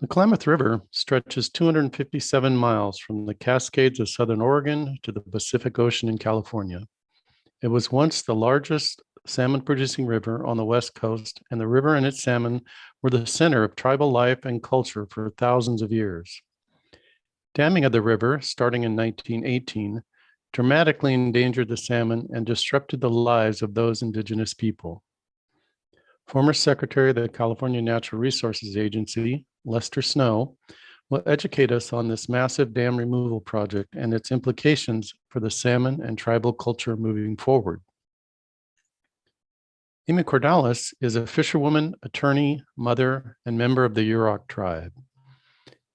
The Klamath River stretches 257 miles from the Cascades of southern Oregon to the Pacific Ocean in California. It was once the largest salmon producing river on the West Coast, and the river and its salmon were the center of tribal life and culture for thousands of years. Damming of the river, starting in 1918, dramatically endangered the salmon and disrupted the lives of those indigenous people. Former Secretary of the California Natural Resources Agency, Lester Snow, will educate us on this massive dam removal project and its implications for the salmon and tribal culture moving forward. Amy Cordalis is a fisherwoman, attorney, mother, and member of the Yurok Tribe.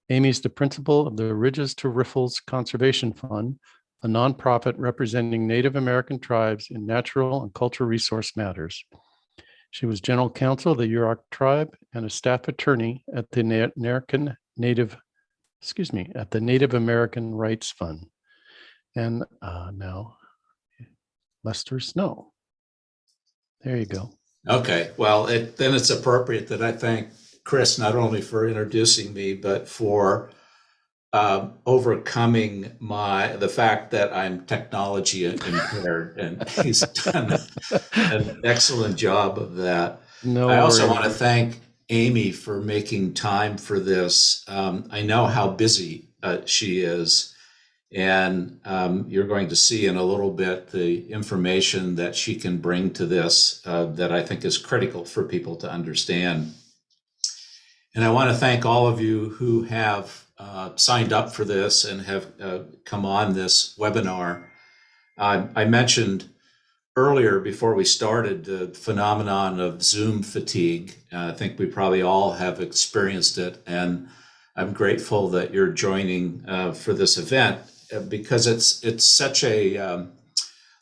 Amy is the principal of the Ridges to Riffles Conservation Fund, a nonprofit representing Native American tribes in natural and cultural resource matters. She was general counsel of the Yurok Tribe and a staff attorney at the Native American Rights Fund. And now, Lester Snow. There you go. Okay, well, then it's appropriate that I thank Chris not only for introducing me, but for overcoming the fact that I'm technology impaired, and he's done an excellent job of that. No I also worries. want to thank Amy for making time for this. I know how busy she is, and you're going to see in a little bit the information that she can bring to this that I think is critical for people to understand. And I want to thank all of you who have signed up for this and have come on this webinar. I mentioned earlier, before we started, the phenomenon of Zoom fatigue. I think we probably all have experienced it, and I'm grateful that you're joining for this event because it's such a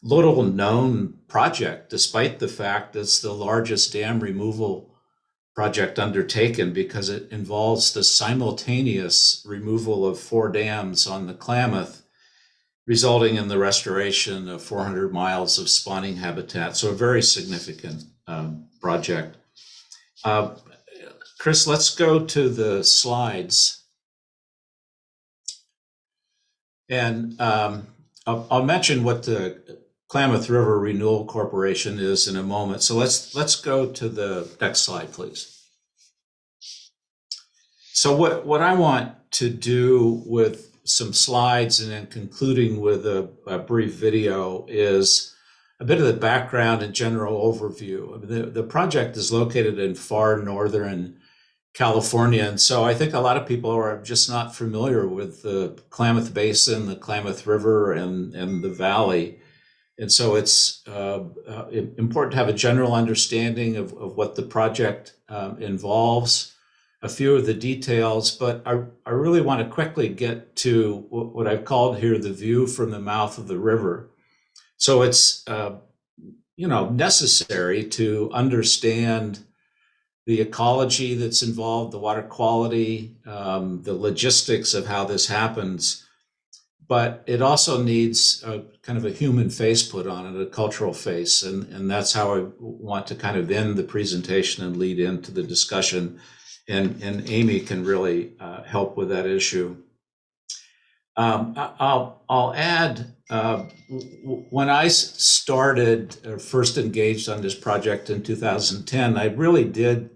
little known project, despite the fact it's the largest dam removal project undertaken, because it involves the simultaneous removal of 4 dams on the Klamath, resulting in the restoration of 400 miles of spawning habitat. So a very significant project. Chris, let's go to the slides. And I'll mention what the Klamath River Renewal Corporation is in a moment. So let's go to the next slide, please. So what I want to do with some slides and then concluding with a brief video is a bit of the background and general overview. The project is located in far northern California, and so I think a lot of people are just not familiar with the Klamath Basin, the Klamath River, and the valley. And so it's important to have a general understanding of what the project involves, a few of the details, but I really want to quickly get to what I've called here the view from the mouth of the river. So it's necessary to understand the ecology that's involved, the water quality, the logistics of how this happens. But it also needs kind of a human face put on it, a cultural face. And that's how I want to kind of end the presentation and lead into the discussion. And Amy can really help with that issue. I'll add, when I started or first engaged on this project in 2010, I really did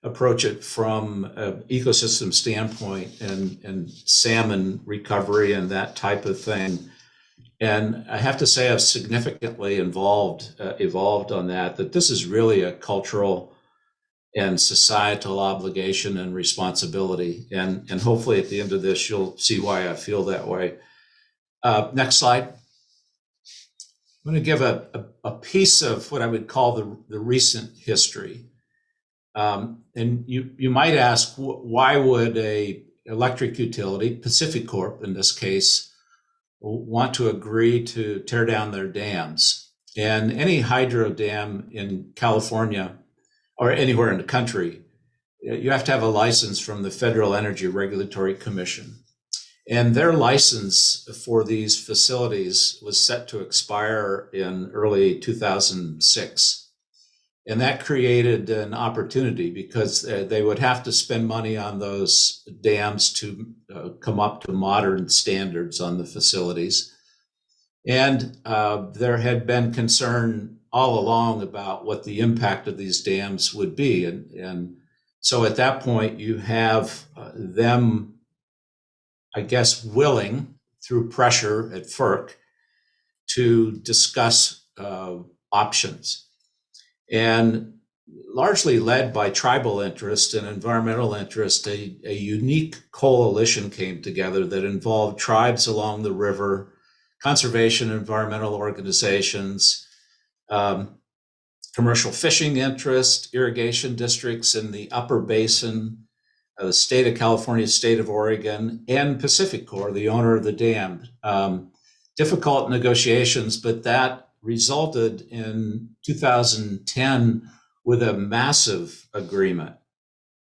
approach it from an ecosystem standpoint and salmon recovery and that type of thing. And I have to say I've significantly evolved on that this is really a cultural and societal obligation and responsibility. And hopefully at the end of this, you'll see why I feel that way. Next slide. I'm going to give a piece of what I would call the recent history. And you might ask, why would a electric utility, Pacific Corp in this case, want to agree to tear down their dams? And any hydro dam in California or anywhere in the country, you have to have a license from the Federal Energy Regulatory Commission. And their license for these facilities was set to expire in early 2006. And that created an opportunity because they would have to spend money on those dams to come up to modern standards on the facilities. And there had been concern all along about what the impact of these dams would be. And so at that point, you have them, I guess, willing through pressure at FERC to discuss options. And largely led by tribal interest and environmental interest, a unique coalition came together that involved tribes along the river, conservation environmental organizations, commercial fishing interest, irrigation districts in the upper basin, the state of California, state of Oregon, and Pacific Corp, the owner of the dam. Difficult negotiations, but that resulted in 2010 with a massive agreement.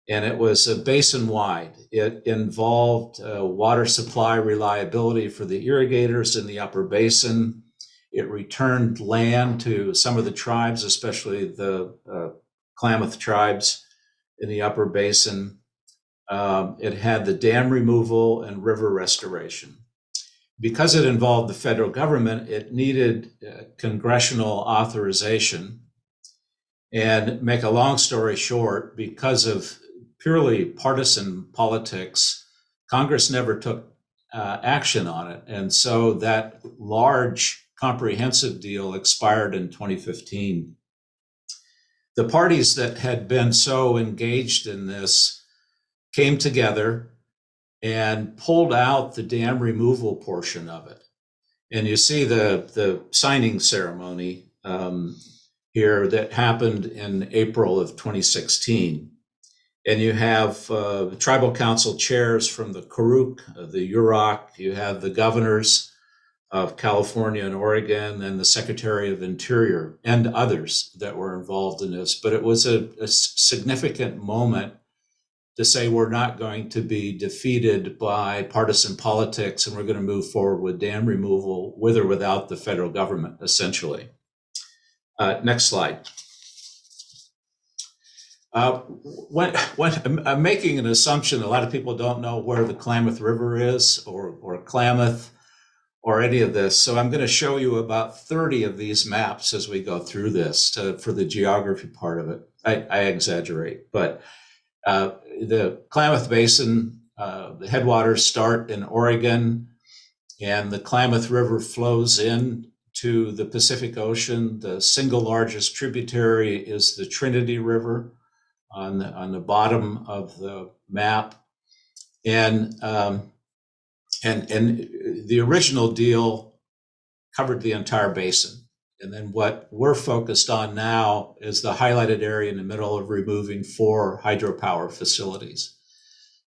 And it was basin-wide. It involved water supply reliability for the irrigators in the upper basin. It returned land to some of the tribes, especially the Klamath tribes in the upper basin. It had the dam removal and river restoration. Because it involved the federal government, it needed congressional authorization. And make a long story short, because of purely partisan politics, Congress never took action on it. And so that large comprehensive deal expired in 2015. The parties that had been so engaged in this came together and pulled out the dam removal portion of it. And you see the signing ceremony here that happened in April of 2016. And you have tribal council chairs from the Karuk, the Yurok, you have the governors of California and Oregon, and the Secretary of Interior, and others that were involved in this. But it was a significant moment to say we're not going to be defeated by partisan politics and we're going to move forward with dam removal with or without the federal government, essentially. Next slide. When I'm making an assumption, a lot of people don't know where the Klamath River is or Klamath or any of this. So I'm going to show you about 30 of these maps as we go through this for the geography part of it. I exaggerate, but the Klamath Basin, the headwaters start in Oregon, and the Klamath River flows in to the Pacific Ocean. The single largest tributary is the Trinity River on the bottom of the map. And the original deal covered the entire basin. And then what we're focused on now is the highlighted area in the middle of removing 4 hydropower facilities.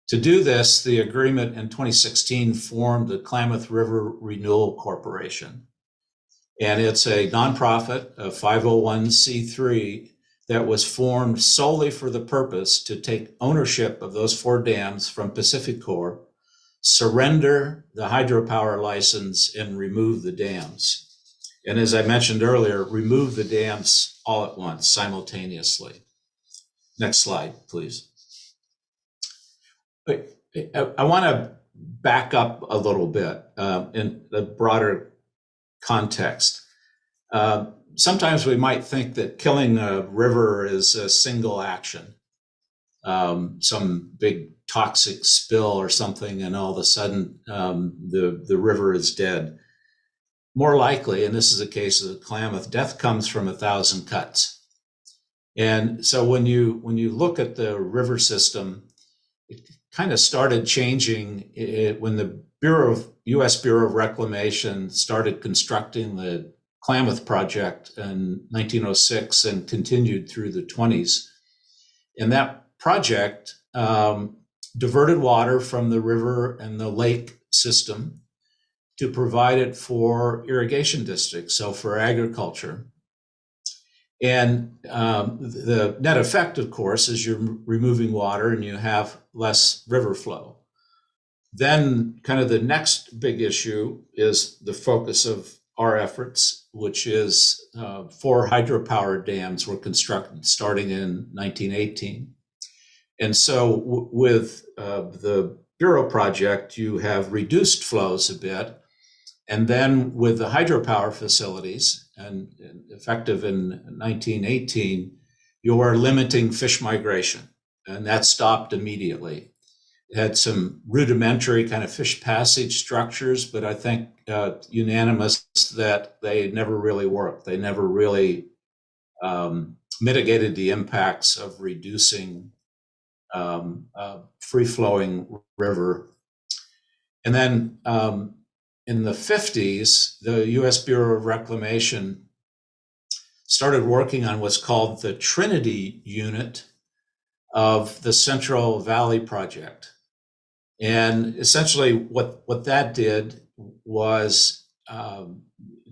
To do this, the agreement in 2016 formed the Klamath River Renewal Corporation. And it's a nonprofit, a 501c3, that was formed solely for the purpose to take ownership of those 4 dams from Pacific Corp, surrender the hydropower license, and remove the dams. And as I mentioned earlier, remove the dams all at once, simultaneously. Next slide, please. I want to back up a little bit in the broader context. Sometimes we might think that killing a river is a single action, some big toxic spill or something, and all of a sudden the river is dead. More likely, and this is the case of the Klamath, death comes from 1,000 cuts. And so when you look at the river system, it kind of started changing when the U.S. Bureau of Reclamation started constructing the Klamath project in 1906 and continued through the 20s. And that project diverted water from the river and the lake system to provide it for irrigation districts, so for agriculture. And the net effect, of course, is you're removing water and you have less river flow. Then kind of the next big issue is the focus of our efforts, which is 4 hydropower dams were constructed starting in 1918. And so with the Bureau project, you have reduced flows a bit. And then with the hydropower facilities, and effective in 1918, you are limiting fish migration. And that stopped immediately. It had some rudimentary kind of fish passage structures, but I think unanimous that they never really worked. They never really mitigated the impacts of reducing free-flowing river. And then in the 50s, the U.S. Bureau of Reclamation started working on what's called the Trinity Unit of the Central Valley Project. And essentially what that did was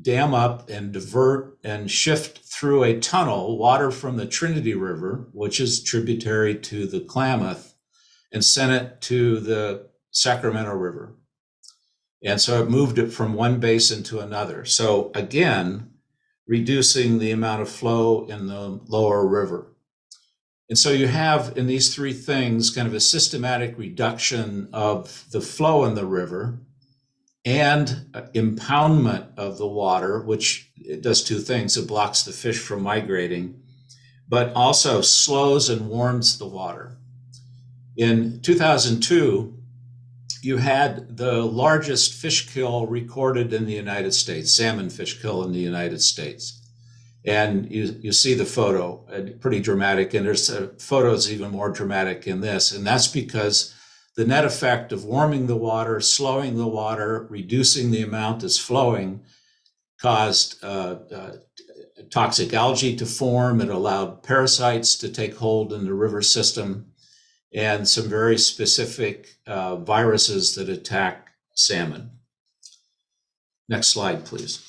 dam up and divert and shift through a tunnel water from the Trinity River, which is tributary to the Klamath, and sent it to the Sacramento River. And so it moved it from one basin to another. So again, reducing the amount of flow in the lower river. And so you have in these 3 things kind of a systematic reduction of the flow in the river and impoundment of the water, which it does 2 things. It blocks the fish from migrating, but also slows and warms the water. In 2002, you had the largest fish kill recorded in the United States, salmon fish kill in the United States. And you see the photo, pretty dramatic, and there's photos even more dramatic in this. And that's because the net effect of warming the water, slowing the water, reducing the amount that's flowing caused toxic algae to form. It allowed parasites to take hold in the river system and some very specific viruses that attack salmon. Next slide, please.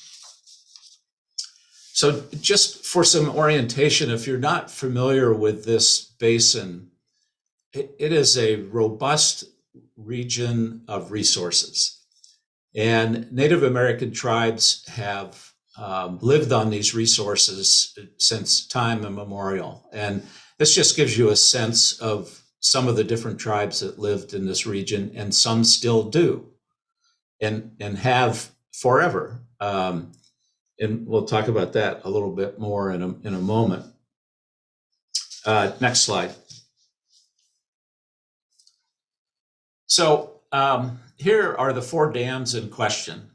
So just for some orientation, if you're not familiar with this basin, it is a robust region of resources. And Native American tribes have lived on these resources since time immemorial. And this just gives you a sense of some of the different tribes that lived in this region, and some still do and have forever. And we'll talk about that a little bit more in a moment. Next slide. So here are the 4 dams in question,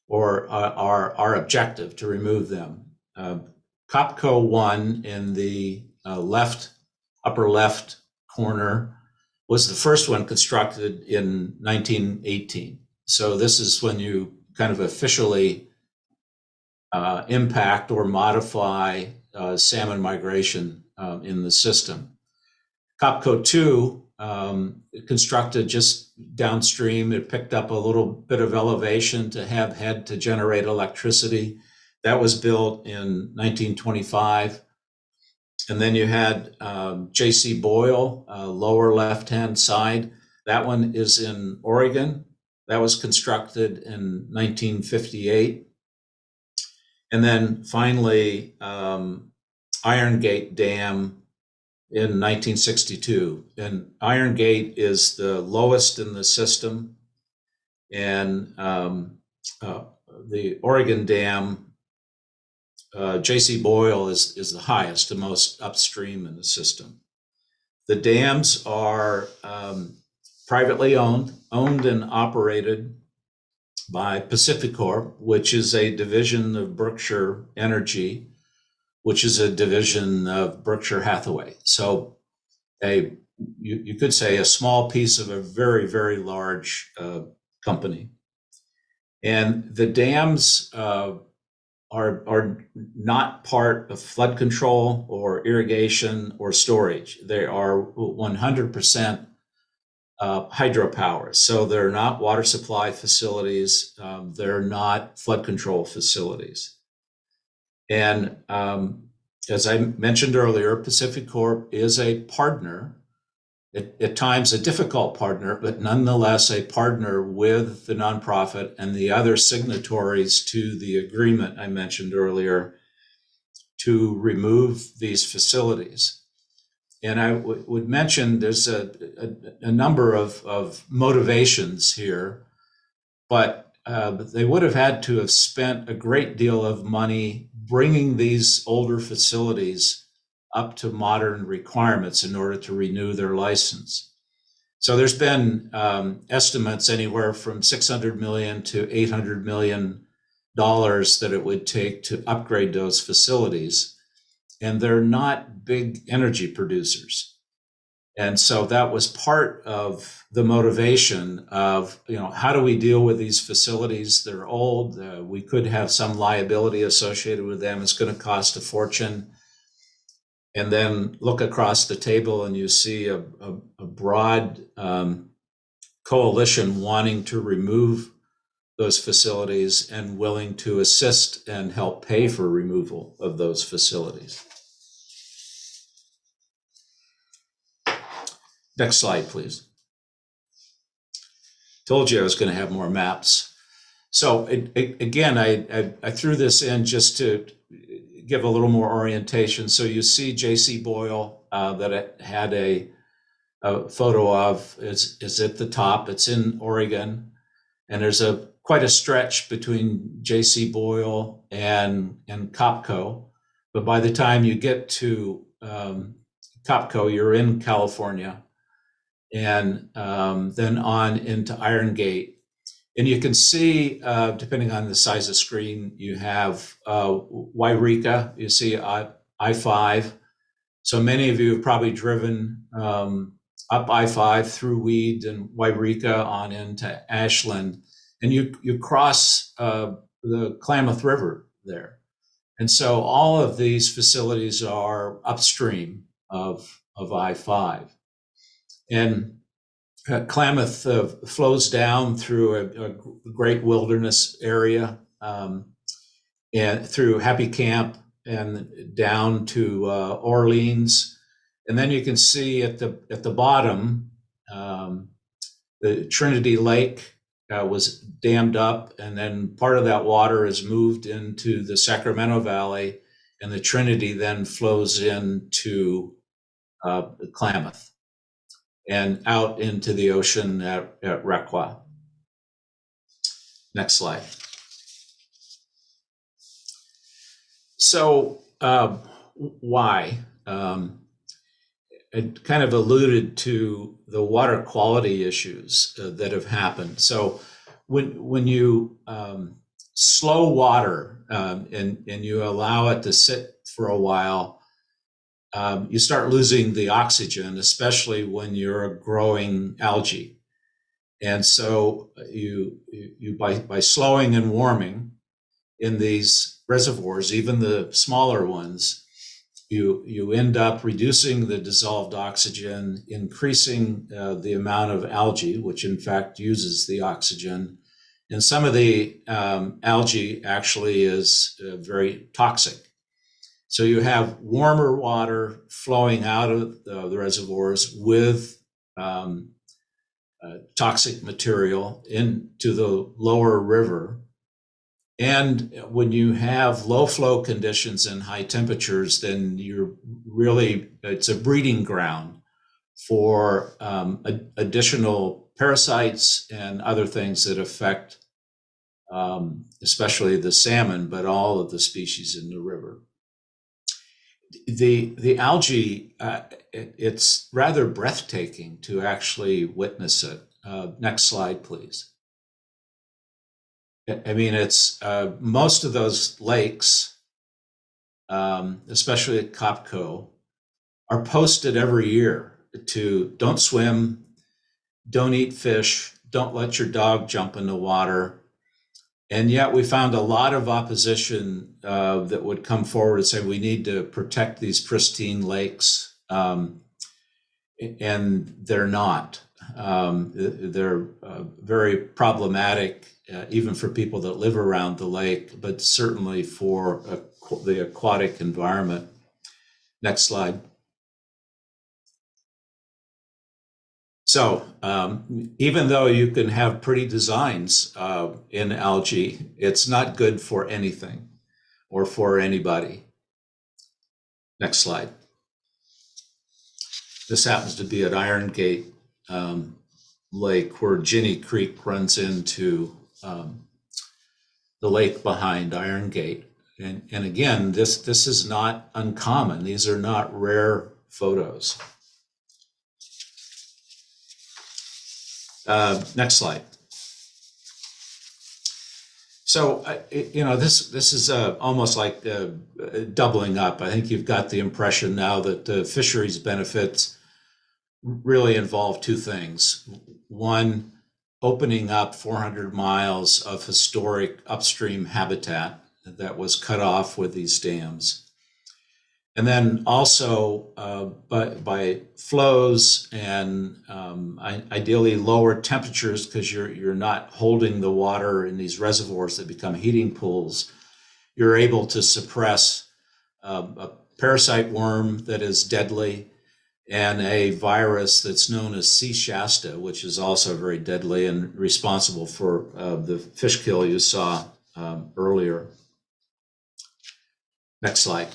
or our objective to remove them. Copco 1 in the upper left corner was the first one constructed in 1918. So this is when you kind of officially impact or modify salmon migration in the system. Copco 2, constructed just downstream. It picked up a little bit of elevation to have had to generate electricity. That was built in 1925. And then you had J.C. Boyle, lower left-hand side. That one is in Oregon. That was constructed in 1958. And then finally, Iron Gate Dam in 1962. And Iron Gate is the lowest in the system. And the Oregon Dam, J.C. Boyle is the highest, the most upstream in the system. The dams are privately owned and operated by Pacificorp, which is a division of Berkshire Energy, which is a division of Berkshire Hathaway. So you could say a small piece of a very, very large company. And the dams are not part of flood control or irrigation or storage. They are 100% hydropower. So they're not water supply facilities. They're not flood control facilities. And as I mentioned earlier, Pacificorp is a partner at times a difficult partner, but nonetheless a partner with the nonprofit and the other signatories to the agreement I mentioned earlier to remove these facilities. And I would mention there's a number of motivations here, but they would have had to have spent a great deal of money bringing these older facilities up to modern requirements in order to renew their license. So there's been estimates anywhere from $600 million to $800 million that it would take to upgrade those facilities. And they're not big energy producers. And so that was part of the motivation of, how do we deal with these facilities? They're old. We could have some liability associated with them. It's going to cost a fortune. And then look across the table and you see a broad coalition wanting to remove those facilities and willing to assist and help pay for removal of those facilities. Next slide, please. Told you I was going to have more maps. So again, I threw this in just to give a little more orientation. So you see J.C. Boyle that it had a photo of is at the top. It's in Oregon, and there's quite a stretch between J.C. Boyle and Copco. But by the time you get to Copco, you're in California. And then on into Iron Gate. And you can see, depending on the size of screen, you have Wairika, you see I-5. So many of you have probably driven up I-5 through Weed and Wairika on into Ashland. And you cross the Klamath River there. And so all of these facilities are upstream of I-5. And Klamath flows down through a great wilderness area and through Happy Camp and down to Orleans. And then you can see at the bottom, the Trinity Lake was dammed up, and then part of that water is moved into the Sacramento Valley, and the Trinity then flows into Klamath and out into the ocean at Requa. Next slide. So why? I kind of alluded to the water quality issues that have happened. So when you slow water and you allow it to sit for a while, you start losing the oxygen, especially when you're growing algae. And so you by slowing and warming in these reservoirs, even the smaller ones, you end up reducing the dissolved oxygen, increasing the amount of algae, which in fact uses the oxygen. And some of the algae actually is very toxic. So you have warmer water flowing out of the reservoirs with toxic material into the lower river. And when you have low flow conditions and high temperatures, then it's a breeding ground for additional parasites and other things that affect especially the salmon, but all of the species in the river. The algae, it's rather breathtaking to actually witness it. Next slide, please. I mean, it's most of those lakes, especially at Copco, are posted every year to don't swim, don't eat fish, don't let your dog jump in the water. And yet we found a lot of opposition that would come forward and say we need to protect these pristine lakes, and they're not. They're very problematic, even for people that live around the lake, but certainly for the aquatic environment. Next slide. So even though you can have pretty designs in algae, it's not good for anything or for anybody. Next slide. This happens to be at Iron Gate Lake, where Ginny Creek runs into the lake behind Iron Gate. And again, this is not uncommon. These are not rare photos. Next slide. So, this is almost like doubling up. I think you've got the impression now that the fisheries benefits really involve two things. One, opening up 400 miles of historic upstream habitat that was cut off with these dams. And then also by flows and ideally lower temperatures, because you're not holding the water in these reservoirs that become heating pools, you're able to suppress a parasite worm that is deadly and a virus that's known as C. Shasta, which is also very deadly and responsible for the fish kill you saw earlier. Next slide.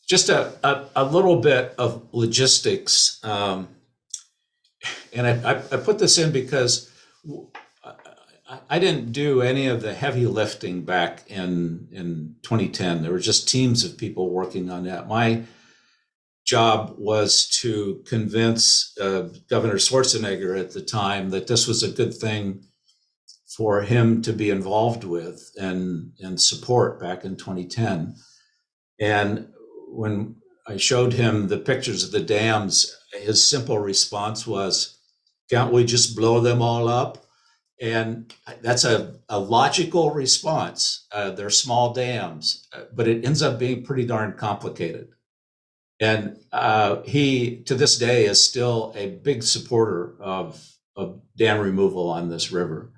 Just a little bit of logistics. And I put this in because I didn't do any of the heavy lifting back in 2010. There were just teams of people working on that. My job was to convince Governor Schwarzenegger at the time that this was a good thing for him to be involved with and support back in 2010. And when I showed him the pictures of the dams, his simple response was, "Can't we just blow them all up?" And that's a logical response. They're small dams, but it ends up being pretty darn complicated. And he, to this day, is still a big supporter of dam removal on this river.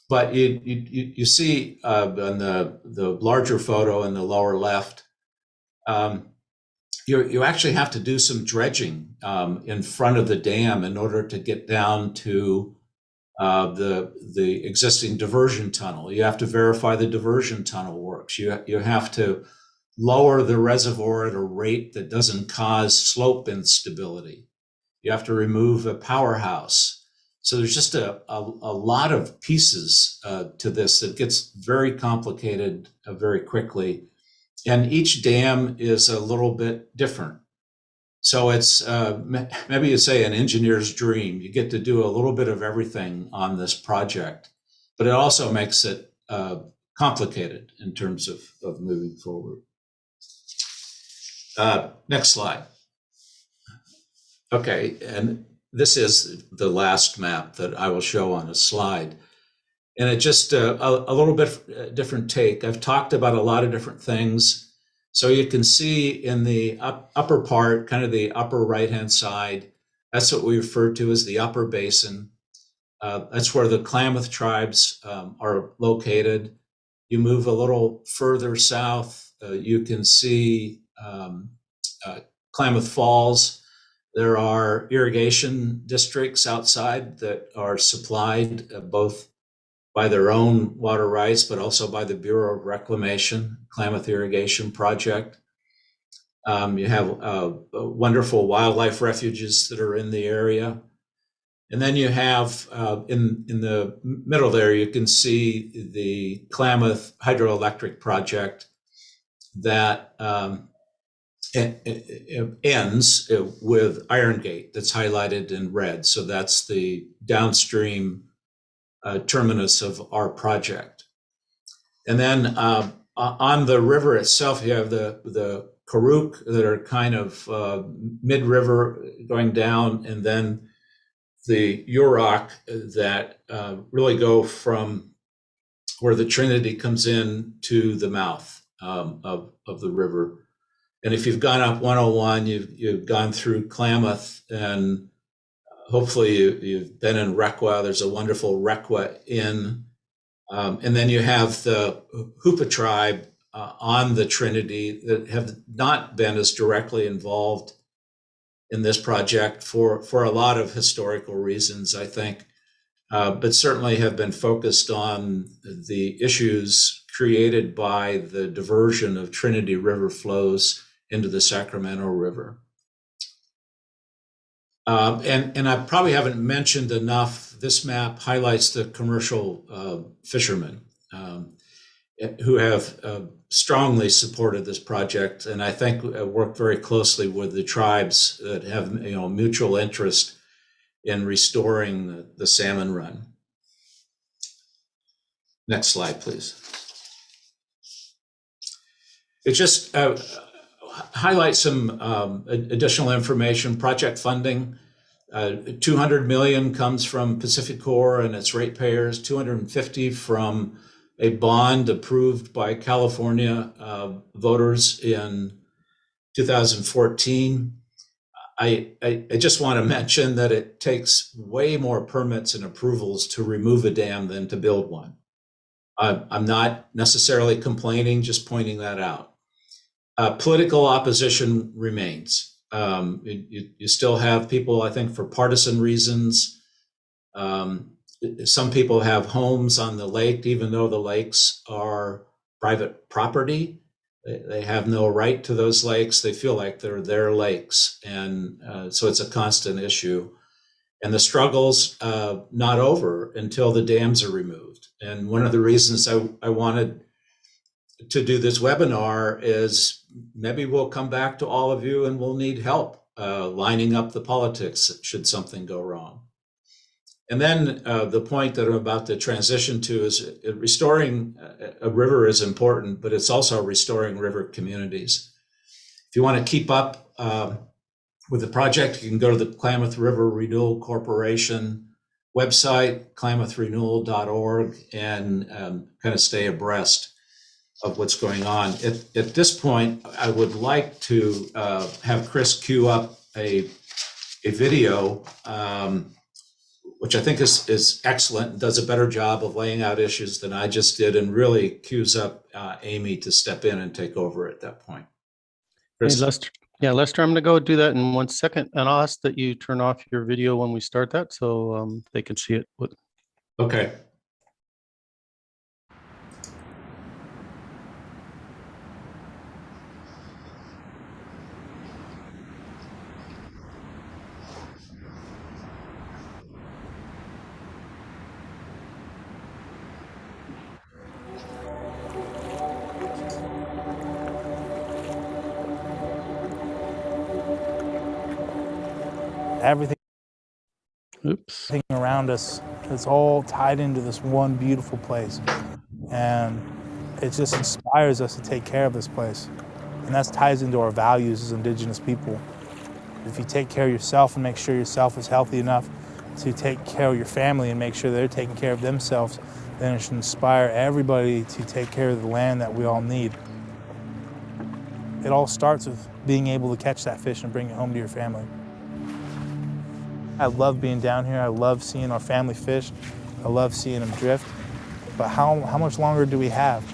But you see on the larger photo in the lower left, you actually have to do some dredging in front of the dam in order to get down to the existing diversion tunnel. You have to verify the diversion tunnel works. You have to lower the reservoir at a rate that doesn't cause slope instability. You have to remove a powerhouse. So there's just a lot of pieces to this that gets very complicated very quickly. And each dam is a little bit different. So it's maybe you say an engineer's dream. You get to do a little bit of everything on this project, but it also makes it complicated in terms of moving forward. Next slide. Okay, and this is the last map that I will show on a slide. And it just a little bit different take. I've talked about a lot of different things. So you can see in the upper part, kind of the upper right-hand side, that's what we refer to as the upper basin. That's where the Klamath tribes are located. You move a little further south, you can see Klamath Falls. There are irrigation districts outside that are supplied both by their own water rights, but also by the Bureau of Reclamation, Klamath Irrigation Project. You have wonderful wildlife refuges that are in the area. And then you have, in the middle there, you can see the Klamath Hydroelectric Project that ends with Iron Gate that's highlighted in red. So that's the downstream terminus of our project. And then on the river itself, you have the Karuk that are kind of mid-river going down, and then the Yurok that really go from where the Trinity comes in to the mouth of the river. And if you've gone up 101, you've gone through Klamath, and hopefully you've been in Requa. There's a wonderful Requa Inn. And then you have the Yurok Tribe on the Trinity that have not been as directly involved in this project for a lot of historical reasons, I think, but certainly have been focused on the issues created by the diversion of Trinity River flows into the Sacramento River. And I probably haven't mentioned enough, this map highlights the commercial fishermen who have strongly supported this project, and I think worked very closely with the tribes that have mutual interest in restoring the salmon run. Next slide, please. It just highlights some additional information. Project funding, $200 million comes from Pacific Corp and its ratepayers, $250 from a bond approved by California voters in 2014. I just want to mention that it takes way more permits and approvals to remove a dam than to build one. I'm not necessarily complaining, just pointing that out. Political opposition remains. You still have people, I think, for partisan reasons. Some people have homes on the lake, even though the lakes are private property. They have no right to those lakes. They feel like they're their lakes. And so it's a constant issue. And the struggle's not over until the dams are removed. And one of the reasons I wanted to do this webinar is maybe we'll come back to all of you and we'll need help lining up the politics should something go wrong. And then the point that I'm about to transition to is restoring a river is important, but it's also restoring river communities. If you want to keep up with the project, you can go to the Klamath River Renewal Corporation website, klamathrenewal.org, and kind of stay abreast of what's going on. At this point, I would like to have Chris queue up a video, which I think is excellent and does a better job of laying out issues than I just did, and really cues up Amy to step in and take over at that point. Chris? Hey, Lester, I'm going to go do that in 1 second, and I'll ask that you turn off your video when we start that so they can see it. Okay. Everything Oops. around us is all tied into this one beautiful place. And it just inspires us to take care of this place. And that ties into our values as Indigenous people. If you take care of yourself and make sure yourself is healthy enough to take care of your family and make sure they're taking care of themselves, then it should inspire everybody to take care of the land that we all need. It all starts with being able to catch that fish and bring it home to your family. I love being down here. I love seeing our family fish. I love seeing them drift. But how much longer do we have?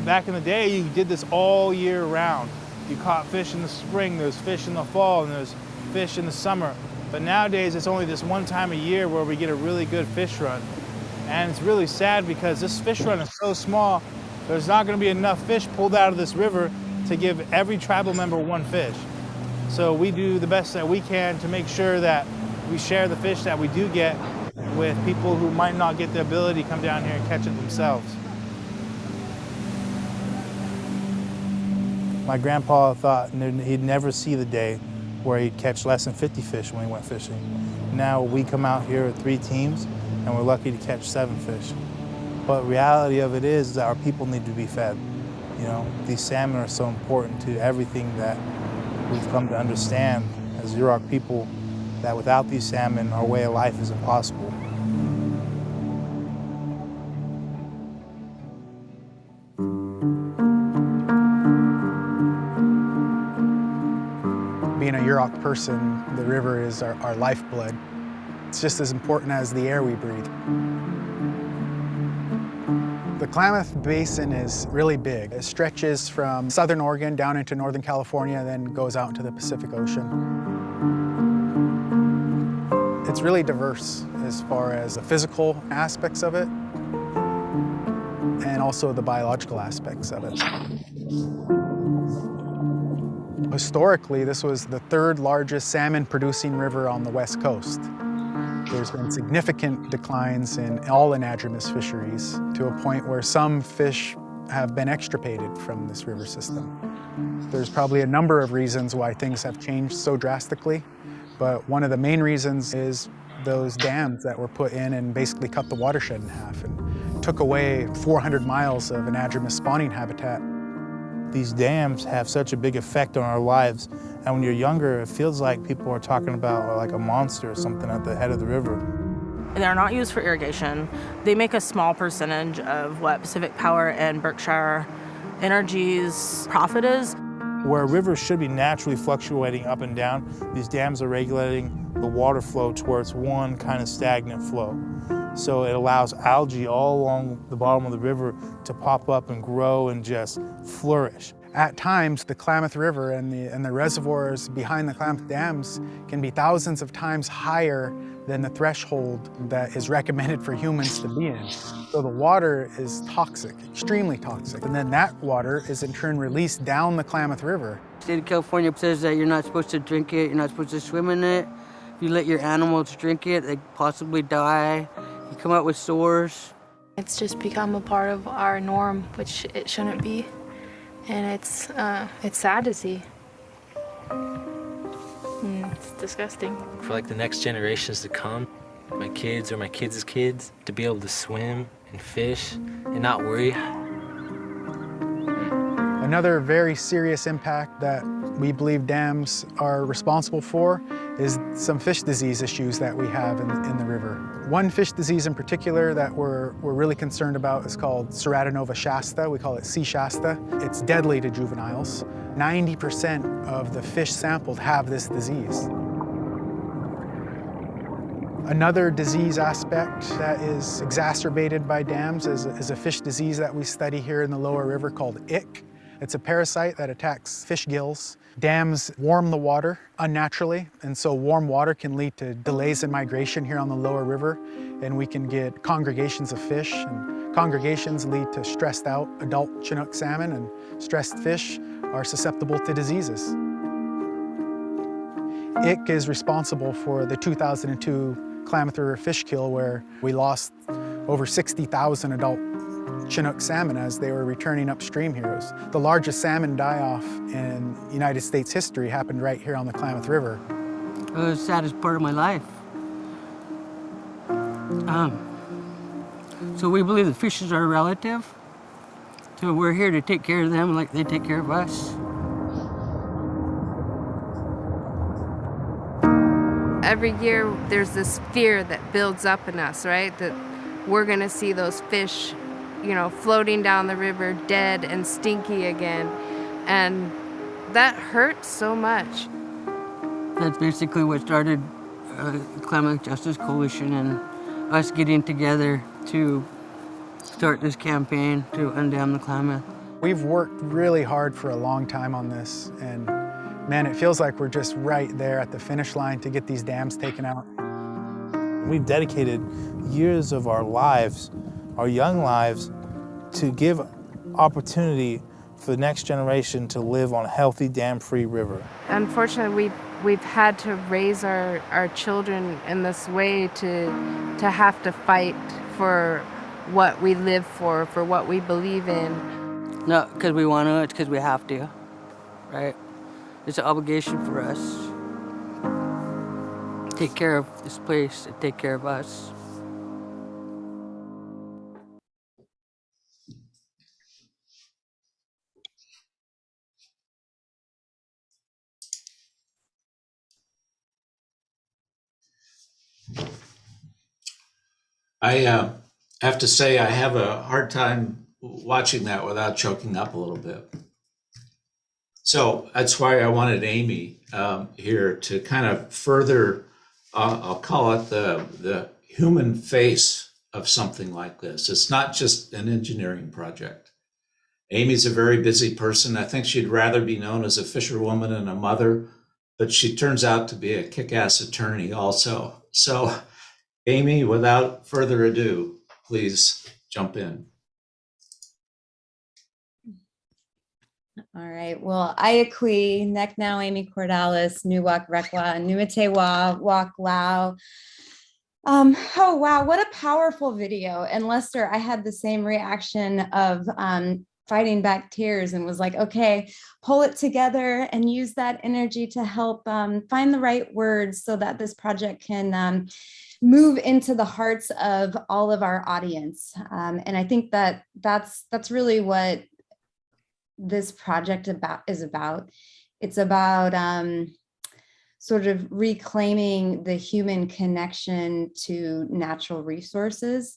Back in the day, you did this all year round. You caught fish in the spring, there's fish in the fall, and there's fish in the summer. But nowadays, it's only this one time a year where we get a really good fish run. And it's really sad because this fish run is so small, there's not going to be enough fish pulled out of this river to give every tribal member one fish. So we do the best that we can to make sure that we share the fish that we do get with people who might not get the ability to come down here and catch it themselves. My grandpa thought he'd never see the day where he'd catch less than 50 fish when he went fishing. Now we come out here with 3 teams and we're lucky to catch 7 fish. But the reality of it is that our people need to be fed. You know, these salmon are so important to everything that we've come to understand as Yurok people, that without these salmon, our way of life is impossible. Being a Yurok person, the river is our lifeblood. It's just as important as the air we breathe. The Klamath Basin is really big. It stretches from southern Oregon down into Northern California, then goes out into the Pacific Ocean. It's really diverse as far as the physical aspects of it and also the biological aspects of it. Historically, this was the third largest salmon-producing river on the West Coast. There's been significant declines in all anadromous fisheries to a point where some fish have been extirpated from this river system. There's probably a number of reasons why things have changed so drastically, but one of the main reasons is those dams that were put in and basically cut the watershed in half and took away 400 miles of anadromous spawning habitat. These dams have such a big effect on our lives, and when you're younger, it feels like people are talking about like a monster or something at the head of the river. They're not used for irrigation. They make a small percentage of what Pacific Power and Berkshire Energy's profit is. Where rivers should be naturally fluctuating up and down, these dams are regulating the water flow towards one kind of stagnant flow. So it allows algae all along the bottom of the river to pop up and grow and just flourish. At times, the Klamath River and the reservoirs behind the Klamath dams can be thousands of times higher than the threshold that is recommended for humans to be in. So the water is toxic, extremely toxic. And then that water is in turn released down the Klamath River. The state of California says that you're not supposed to drink it, you're not supposed to swim in it. If you let your animals drink it, they possibly die. You come out with sores. It's just become a part of our norm, which it shouldn't be. And it's sad to see. It's disgusting. For like the next generations to come, my kids or my kids' kids, to be able to swim and fish and not worry. Another very serious impact that we believe dams are responsible for is some fish disease issues that we have in the river. One fish disease in particular that we're really concerned about is called Ceratinova shasta. We call it sea shasta. It's deadly to juveniles. 90% of the fish sampled have this disease. Another disease aspect that is exacerbated by dams is a fish disease that we study here in the lower river called ick. It's a parasite that attacks fish gills. Dams warm the water unnaturally, and so warm water can lead to delays in migration here on the lower river, and we can get congregations of fish, and congregations lead to stressed out adult Chinook salmon, and stressed fish are susceptible to diseases. Ick is responsible for the 2002 Klamath River fish kill, where we lost over 60,000 adult Chinook salmon as they were returning upstream here. It was the largest salmon die-off in United States history happened right here on the Klamath River. It was the saddest part of my life. So we believe the fishes are relative. So we're here to take care of them like they take care of us. Every year there's this fear that builds up in us, right? That we're gonna see those fish, floating down the river dead and stinky again. And that hurts so much. That's basically what started Klamath Justice Coalition and us getting together to start this campaign to undam the Klamath. We've worked really hard for a long time on this, and man, it feels like we're just right there at the finish line to get these dams taken out. We've dedicated years of our lives, our young lives, to give opportunity for the next generation to live on a healthy, dam-free river. Unfortunately, we've had to raise our children in this way to have to fight for what we live for what we believe in. Not because we want to, it's because we have to, right? It's an obligation for us. Take care of this place and take care of us. I have to say I have a hard time watching that without choking up a little bit. So that's why I wanted Amy here to kind of further, I'll call it the human face of something like this. It's not just an engineering project. Amy's a very busy person. I think she'd rather be known as a fisherwoman and a mother, but she turns out to be a kick-ass attorney also. So, Amy, without further ado, please jump in. All right. Well, Ayakwi, Nek Now, Amy Cordalis, Nuwak Rekwa, Nuatewa, Wak Lao. Oh, wow. What a powerful video. And Lester, I had the same reaction of fighting back tears and was like, okay, pull it together and use that energy to help find the right words so that this project can move into the hearts of all of our audience. And I think that that's really what this project is about. It's about sort of reclaiming the human connection to natural resources.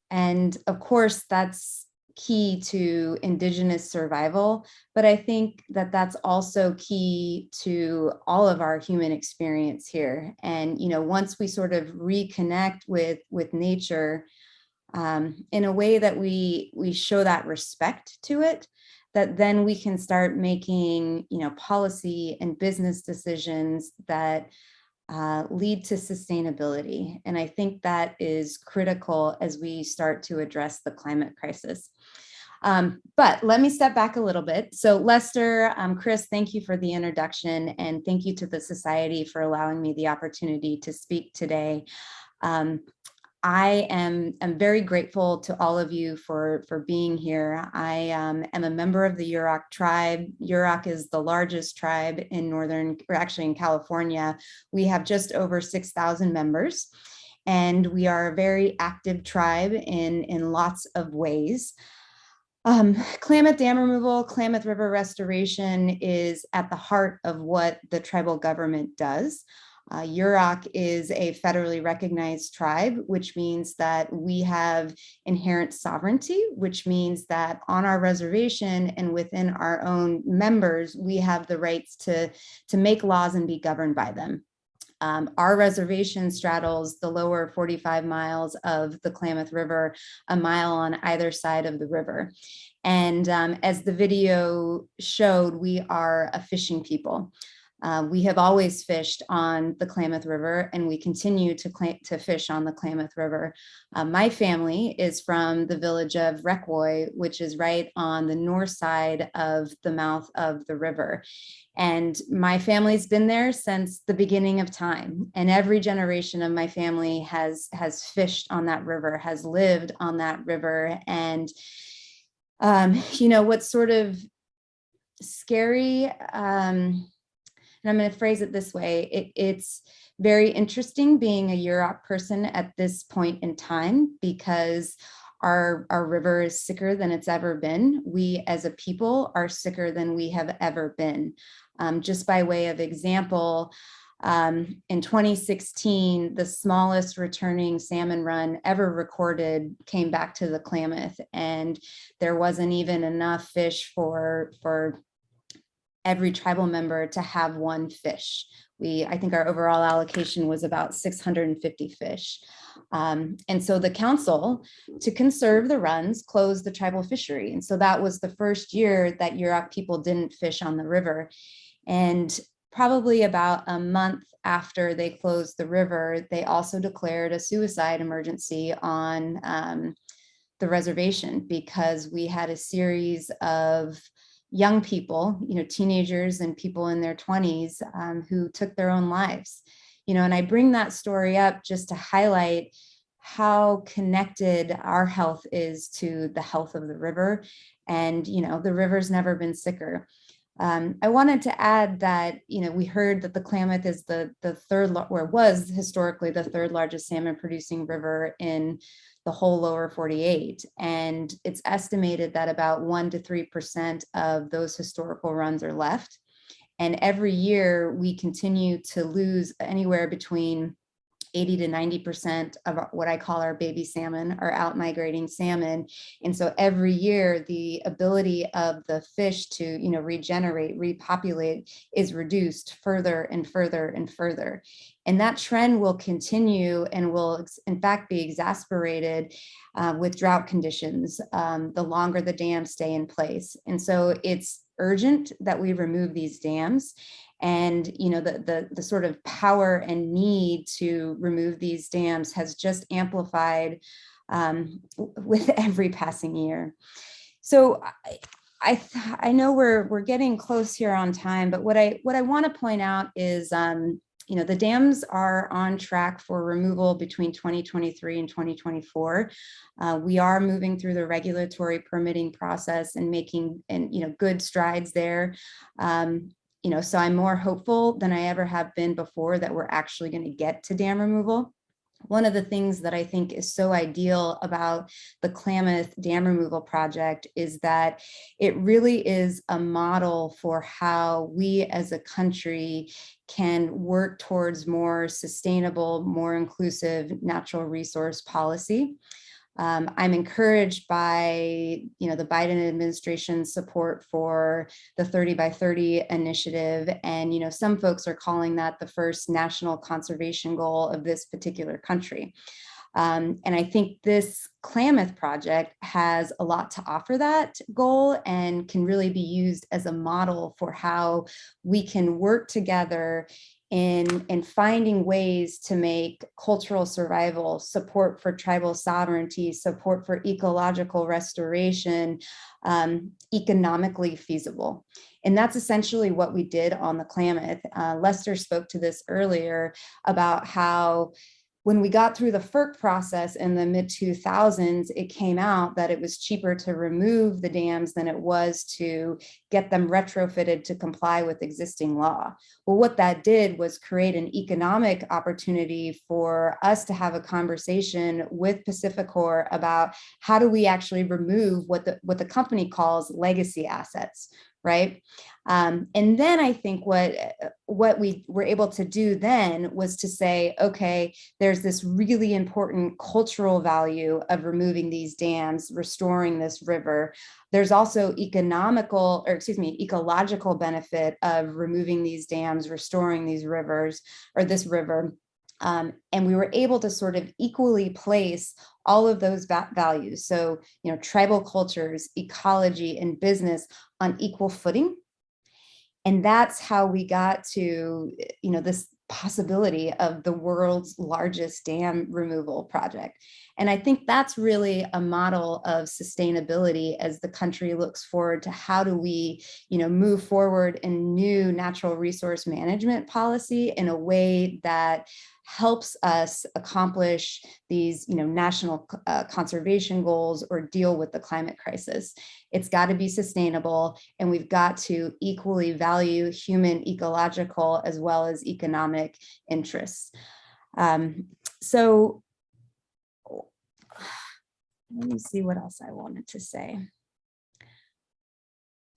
And of course, that's key to Indigenous survival, but I think that that's also key to all of our human experience here. And, you know, once we sort of reconnect with nature in a way that we show that respect to it, that then we can start making, you know, policy and business decisions that lead to sustainability. And I think that is critical as we start to address the climate crisis. But let me step back a little bit. So Lester, Chris, thank you for the introduction, and thank you to the Society for allowing me the opportunity to speak today. I am very grateful to all of you for being here. I am a member of the Yurok Tribe. Yurok is the largest tribe in in California. We have just over 6,000 members, and we are a very active tribe in lots of ways. Klamath Dam removal, Klamath River restoration is at the heart of what the tribal government does. Yurok is a federally recognized tribe, which means that we have inherent sovereignty, which means that on our reservation and within our own members, we have the rights to make laws and be governed by them. Our reservation straddles the lower 45 miles of the Klamath River, a mile on either side of the river. And as the video showed, we are a fishing people. We have always fished on the Klamath River, and we continue to fish on the Klamath River. My family is from the village of Rekwoy, which is right on the north side of the mouth of the river. And my family's been there since the beginning of time. And every generation of my family has fished on that river, has lived on that river. And, you know, what's sort of scary, and I'm going to phrase it this way, it's very interesting being a Yurok person at this point in time, because our river is sicker than it's ever been. We as a people are sicker than we have ever been. Just by way of example, in 2016, the smallest returning salmon run ever recorded came back to the Klamath, and there wasn't even enough fish for every tribal member to have one fish. I think our overall allocation was about 650 fish. And so the council, to conserve the runs, closed the tribal fishery. And so that was the first year that Yurok people didn't fish on the river. And probably about a month after they closed the river, they also declared a suicide emergency on the reservation, because we had a series of young people, you know, teenagers and people in their 20s who took their own lives. You know, and I bring that story up just to highlight how connected our health is to the health of the river. And, you know, the river's never been sicker. I wanted to add that, you know, we heard that the Klamath is the third, or was historically the third largest salmon producing river in the whole lower 48. And it's estimated that about 1 to 3% of those historical runs are left. And every year we continue to lose anywhere between 80 to 90% of what I call our baby salmon are out migrating salmon. And so every year, the ability of the fish to, regenerate, repopulate is reduced further and further and further. And that trend will continue and will, in fact, be exacerbated with drought conditions the longer the dams stay in place. And so it's urgent that we remove these dams. And the sort of power and need to remove these dams has just amplified with every passing year. So I know we're getting close here on time, but what I want to point out is the dams are on track for removal between 2023 and 2024. We are moving through the regulatory permitting process and making good strides there. So I'm more hopeful than I ever have been before that we're actually going to get to dam removal. One of the things that I think is so ideal about the Klamath Dam Removal Project is that it really is a model for how we as a country can work towards more sustainable, more inclusive natural resource policy. I'm encouraged by, the Biden administration's support for the 30 by 30 initiative. And, some folks are calling that the first national conservation goal of this particular country. And I think this Klamath project has a lot to offer that goal and can really be used as a model for how we can work together in finding ways to make cultural survival, support for tribal sovereignty, support for ecological restoration economically feasible. And that's essentially what we did on the Klamath. Lester spoke to this earlier about how when we got through the FERC process in the mid-2000s, it came out that it was cheaper to remove the dams than it was to get them retrofitted to comply with existing law. Well, what that did was create an economic opportunity for us to have a conversation with PacifiCorp about how do we actually remove what the company calls legacy assets, right? And then I think what we were able to do then was to say, okay, there's this really important cultural value of removing these dams, restoring this river. There's also ecological benefit of removing these dams, restoring these rivers or this river. And we were able to sort of equally place all of those values. So, tribal cultures, ecology, and business on equal footing. And that's how we got to, this possibility of the world's largest dam removal project. And I think that's really a model of sustainability as the country looks forward to how do we, move forward in new natural resource management policy in a way that helps us accomplish these, national conservation goals or deal with the climate crisis. It's got to be sustainable, and we've got to equally value human, ecological, as well as economic interests. So let me see what else I wanted to say.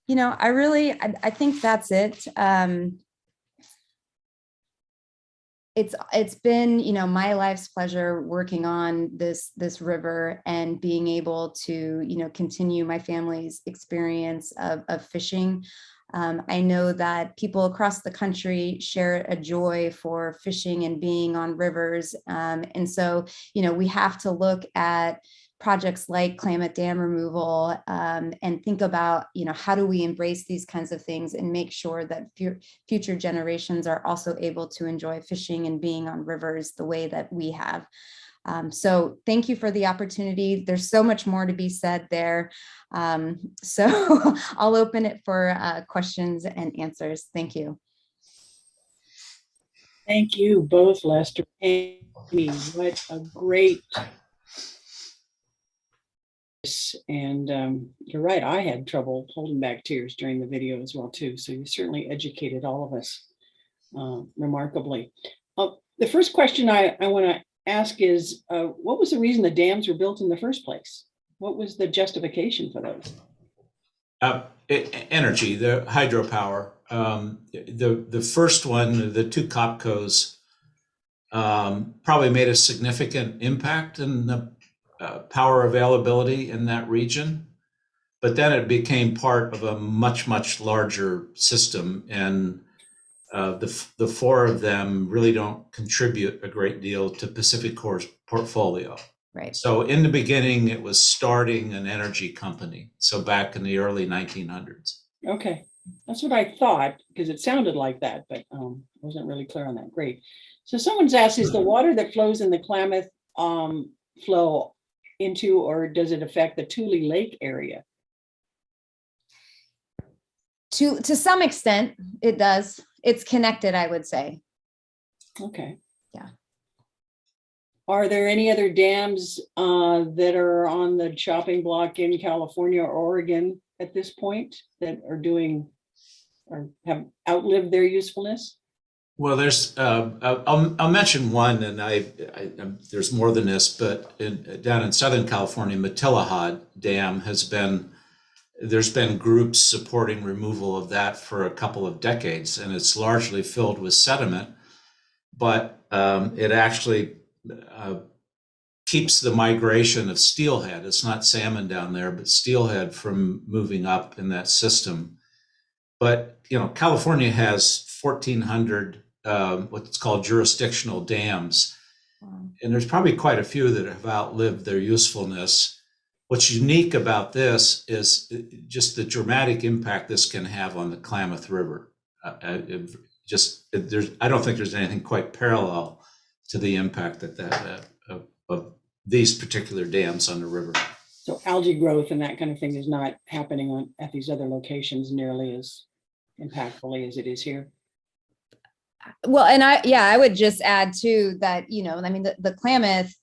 I think that's it. It's been, my life's pleasure working on this river and being able to, continue my family's experience of fishing. I know that people across the country share a joy for fishing and being on rivers. And so, we have to look at projects like Klamath Dam removal and think about, how do we embrace these kinds of things and make sure that future generations are also able to enjoy fishing and being on rivers the way that we have. So thank you for the opportunity. There's so much more to be said there. So I'll open it for questions and answers. Thank you. Thank you both, Lester and Amy. What a great. And you're right, I had trouble holding back tears during the video as well too. So you certainly educated all of us remarkably. The first question I want to ask is, what was the reason the dams were built in the first place? What was the justification for those? Energy, the hydropower. The first one, the two Copcos, probably made a significant impact in the power availability in that region. But then it became part of a much, much larger system. And the four of them really don't contribute a great deal to PacifiCorp's portfolio. Right. So in the beginning, it was starting an energy company. So back in the early 1900s. Okay, that's what I thought, because it sounded like that, but wasn't really clear on that. Great. So someone's asked, is the water that flows in the Klamath flow into, or does it affect the Tule Lake area? To some extent, it does. It's connected, I would say. Okay. Yeah. Are there any other dams that are on the chopping block in California or Oregon at this point that are doing or have outlived their usefulness? Well, there's I'll mention one, and there's more than this, but down in Southern California, Matilahad Dam there's been groups supporting removal of that for a couple of decades, and it's largely filled with sediment, but it actually keeps the migration of steelhead. It's not salmon down there, but steelhead from moving up in that system. But California has 1,400 what's called jurisdictional dams, and there's probably quite a few that have outlived their usefulness. What's unique about this is just the dramatic impact this can have on the Klamath River. I don't think there's anything quite parallel to the impact of these particular dams on the river. So algae growth and that kind of thing is not happening at these other locations nearly as impactfully as it is here. Well, and I would just add too that, the Klamath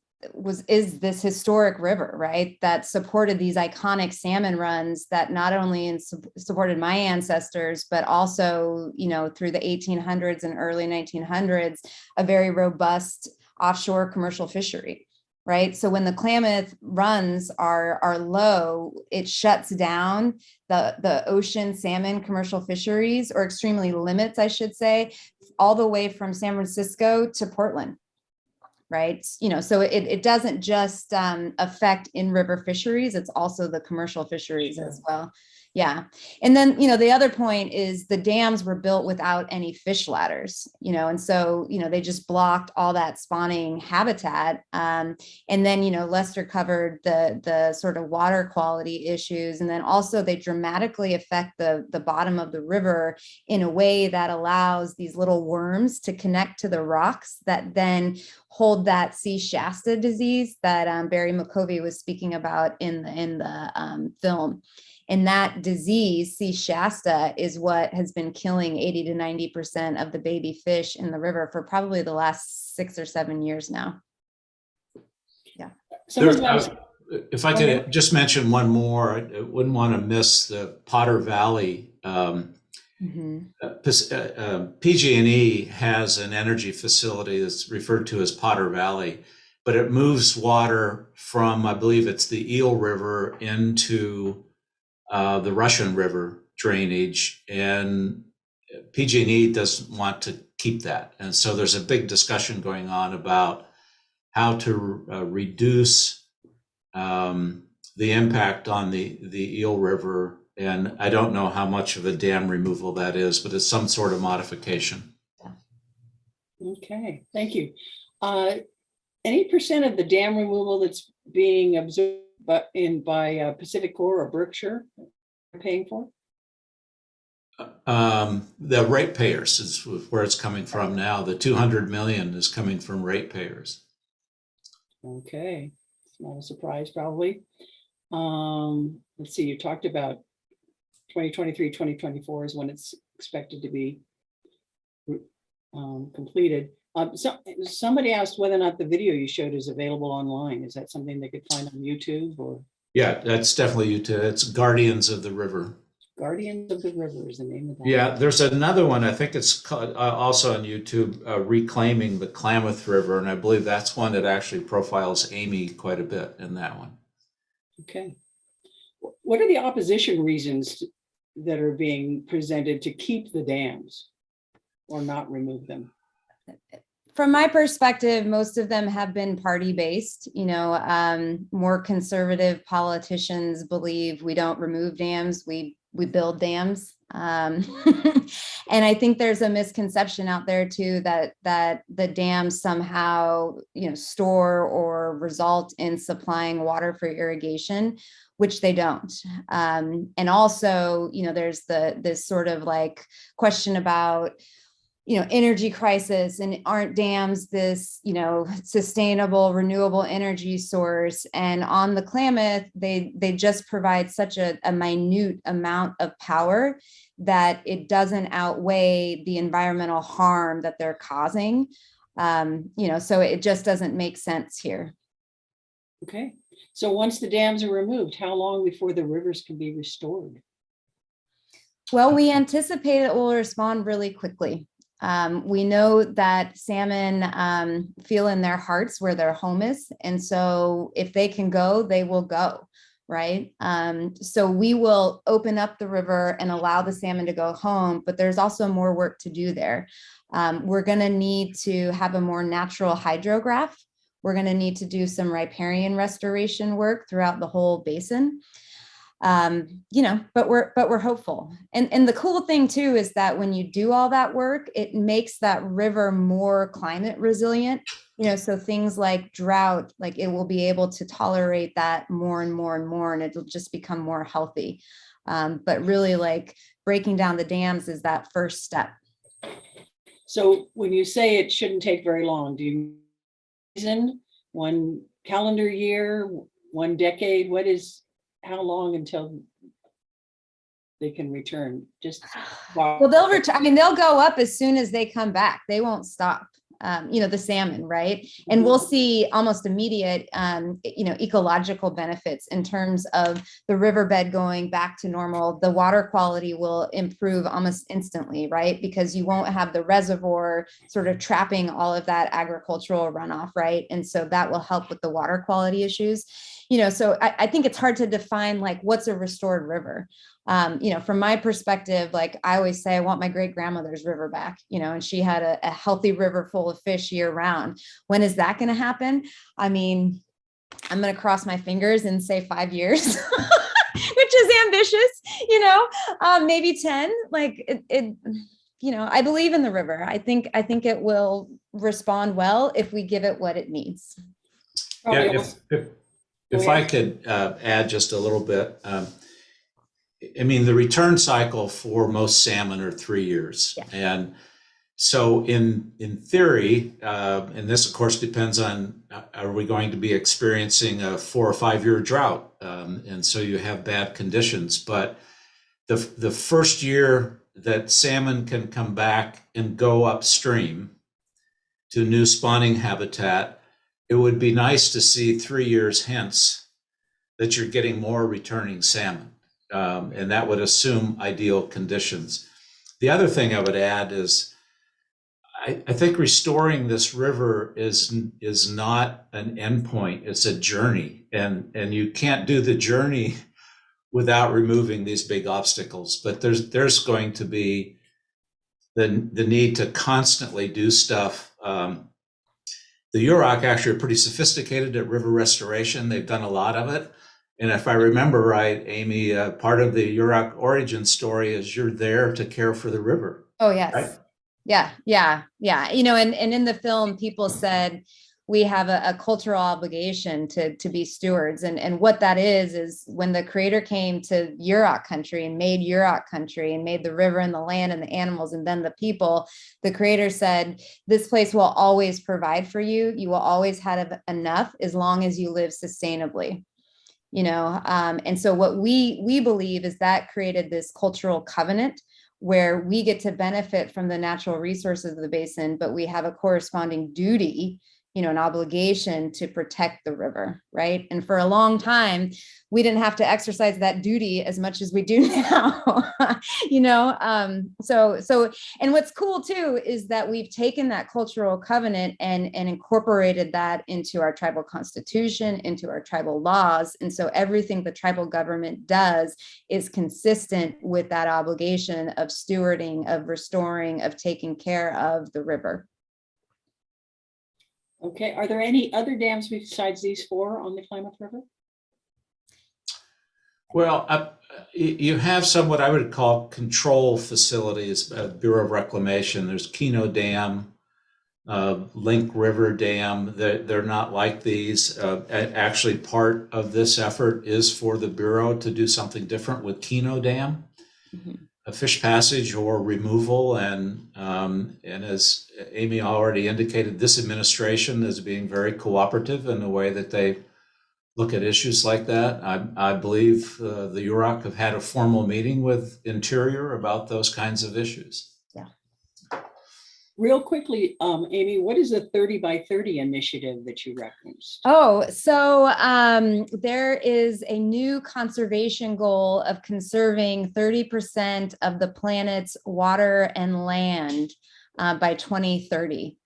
is this historic river, right? That supported these iconic salmon runs that not only supported my ancestors, but also, through the 1800s and early 1900s, a very robust offshore commercial fishery, right? So when the Klamath runs are low, it shuts down the ocean salmon commercial fisheries, or extremely limits, I should say, all the way from San Francisco to Portland. Right. So it doesn't just affect in-river fisheries, it's also the commercial fisheries as well. Yeah. And then, the other point is the dams were built without any fish ladders, and so, they just blocked all that spawning habitat. And then, Lester covered the sort of water quality issues. And then also they dramatically affect the bottom of the river in a way that allows these little worms to connect to the rocks that then hold that C. Shasta disease that Barry McCovey was speaking about in the film. And that disease, C. Shasta, is what has been killing 80 to 90% of the baby fish in the river for probably the last 6 or 7 years now. Yeah. If I could just mention one more, I wouldn't want to miss the Potter Valley. PG&E has an energy facility that's referred to as Potter Valley, but it moves water from, I believe it's the Eel River, into the Russian River drainage, and PG&E doesn't want to keep that. And so there's a big discussion going on about how to reduce the impact on the Eel River. And I don't know how much of a dam removal that is, but it's some sort of modification. Okay, thank you. Any percent of the dam removal that's being observed by PacifiCorp or Berkshire paying for? The ratepayers is where it's coming from now. The 200 million is coming from ratepayers. Okay, it's not a surprise probably. Let's see, you talked about 2023, 2024 is when it's expected to be completed. Somebody asked whether or not the video you showed is available online. Is that something they could find on YouTube or? Yeah, that's definitely YouTube. It's Guardians of the River. Guardians of the River is the name of that. Yeah, there's another one. I think it's called, also on YouTube, Reclaiming the Klamath River. And I believe that's one that actually profiles Amy quite a bit in that one. Okay. What are the opposition reasons that are being presented to keep the dams or not remove them? from my perspective, most of them have been party based. More conservative politicians believe we don't remove dams, we build dams. And I think there's a misconception out there too that the dams somehow store or result in supplying water for irrigation, which they don't. And also, there's this sort of like question about energy crisis, and aren't dams this sustainable renewable energy source? And on the Klamath, they just provide such a minute amount of power that it doesn't outweigh the environmental harm that they're causing. So it just doesn't make sense here. Okay, so once the dams are removed, how long before the rivers can be restored? Well, we anticipate it will respond really quickly. We know that salmon feel in their hearts where their home is. And so if they can go, they will go, right? So we will open up the river and allow the salmon to go home, but there's also more work to do there. We're going to need to have a more natural hydrograph. We're going to need to do some riparian restoration work throughout the whole basin. But we're hopeful. And the cool thing too is that when you do all that work, it makes that river more climate resilient. So things like drought, like it will be able to tolerate that more and more and more, and it'll just become more healthy. But really, like breaking down the dams is that first step. So when you say it shouldn't take very long, do you mean 1 calendar year, 1 decade? How long until they can return? Well, they'll return. I mean, they'll go up as soon as they come back. They won't stop. The salmon, right? And we'll see almost immediate, ecological benefits in terms of the riverbed going back to normal. The water quality will improve almost instantly, right? Because you won't have the reservoir sort of trapping all of that agricultural runoff, right? And so that will help with the water quality issues. So I think it's hard to define like what's a restored river. From my perspective, like I always say, I want my great grandmother's river back, and she had a healthy river full of fish year round. When is that going to happen? I mean, I'm going to cross my fingers and say 5 years, which is ambitious, maybe 10. Like I believe in the river. I think it will respond well if we give it what it needs. Yeah, if I could add just a little bit. I mean, the return cycle for most salmon are 3 years. Yeah. And so in theory, and this of course depends on, are we going to be experiencing a 4 or 5 year drought? And so you have bad conditions, but the first year that salmon can come back and go upstream to new spawning habitat, it would be nice to see 3 years hence that you're getting more returning salmon. And that would assume ideal conditions. The other thing I would add is I think restoring this river is not an endpoint, it's a journey. And you can't do the journey without removing these big obstacles. But there's going to be the need to constantly do stuff. The Yurok actually are pretty sophisticated at river restoration. They've done a lot of it. And if I remember right, Amy, part of the Yurok origin story is you're there to care for the river. Oh, yes. Right? Yeah. And in the film, people said we have a cultural obligation to be stewards. And what that is when the creator came to Yurok country and made Yurok country and made the river and the land and the animals and then the people, the creator said, this place will always provide for you. You will always have enough as long as you live sustainably. And so what we believe is that created this cultural covenant where we get to benefit from the natural resources of the basin, but we have a corresponding duty, an obligation to protect the river, right? And for a long time, we didn't have to exercise that duty as much as we do now, So, and what's cool too is that we've taken that cultural covenant and incorporated that into our tribal constitution, into our tribal laws. And so everything the tribal government does is consistent with that obligation of stewarding, of restoring, of taking care of the river. Okay, are there any other dams besides these 4 on the Klamath River? Well, you have some what I would call control facilities, Bureau of Reclamation. There's Keno Dam, Link River Dam. They're not like these. Actually, part of this effort is for the Bureau to do something different with Keno Dam, a fish passage or removal. And as Amy already indicated, this administration is being very cooperative in the way that they look at issues like that. I believe the Yurok have had a formal meeting with Interior about those kinds of issues. Yeah. Real quickly, Amy, what is the 30 by 30 initiative that you referenced? Oh, so there is a new conservation goal of conserving 30% of the planet's water and land by 2030.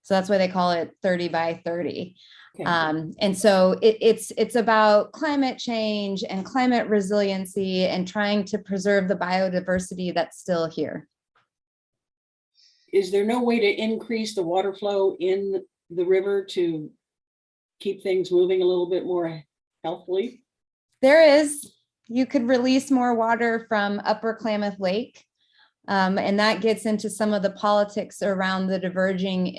So that's why they call it 30 by 30. Okay. And so it's about climate change and climate resiliency and trying to preserve the biodiversity that's still here. Is there no way to increase the water flow in the river to keep things moving a little bit more healthily? There is. You could release more water from Upper Klamath Lake. And that gets into some of the politics around the diverging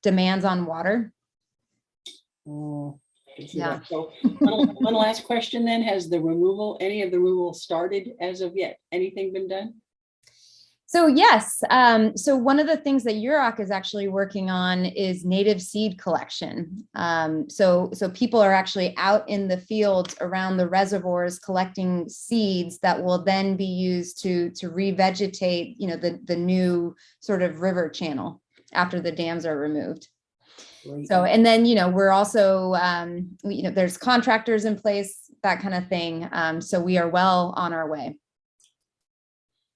demands on water. Oh, Yeah. So one last question then, has any of the removal started as of yet? Anything been done? So yes, so one of the things that Yurok is actually working on is native seed collection. So people are actually out in the fields around the reservoirs collecting seeds that will then be used to revegetate, the new sort of river channel after the dams are removed. Great. So, and then, we're also, there's contractors in place, that kind of thing. So we are well on our way.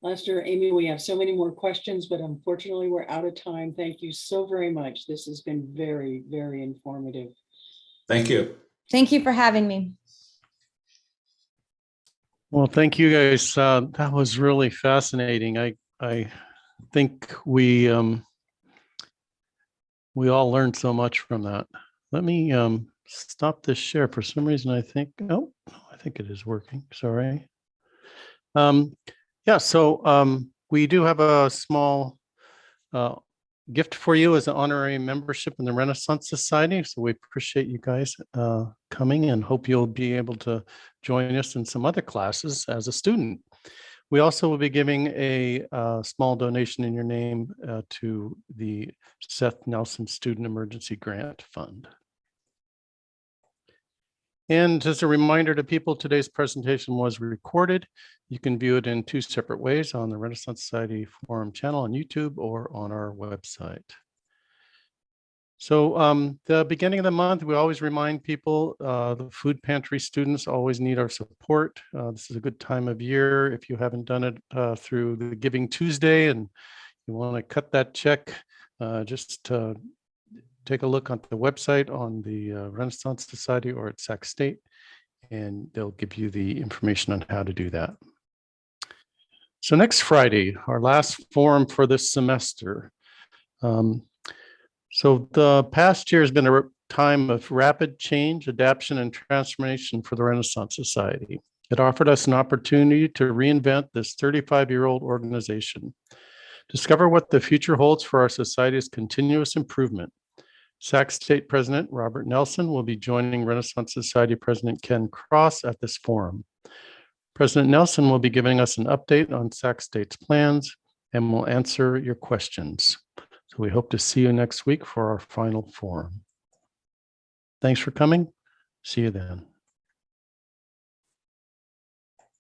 Lester, Amy, we have so many more questions, but unfortunately we're out of time. Thank you so very much. This has been very, very informative. Thank you. Thank you for having me. Well, thank you guys. That was really fascinating. I think we all learned so much from that. Let me stop this share. For some reason, I think it is working. Sorry. Yeah, so we do have a small gift for you as an honorary membership in the Renaissance Society. So we appreciate you guys coming and hope you'll be able to join us in some other classes as a student. We also will be giving a small donation in your name to the Seth Nelson Student Emergency Grant Fund. And as a reminder to people, today's presentation was recorded. You can view it in 2 separate ways on the Renaissance Society Forum channel on YouTube or on our website. So the beginning of the month, we always remind people the food pantry students always need our support. This is a good time of year. If you haven't done it through the Giving Tuesday and you want to cut that check, just take a look on the website on the Renaissance Society or at Sac State, and they'll give you the information on how to do that. So next Friday, our last forum for this semester. So the past year has been a time of rapid change, adaptation, and transformation for the Renaissance Society. It offered us an opportunity to reinvent this 35-year-old organization, discover what the future holds for our society's continuous improvement. Sac State President Robert Nelson will be joining Renaissance Society President Ken Cross at this forum. President Nelson will be giving us an update on Sac State's plans and will answer your questions. So we hope to see you next week for our final forum. Thanks for coming. See you then.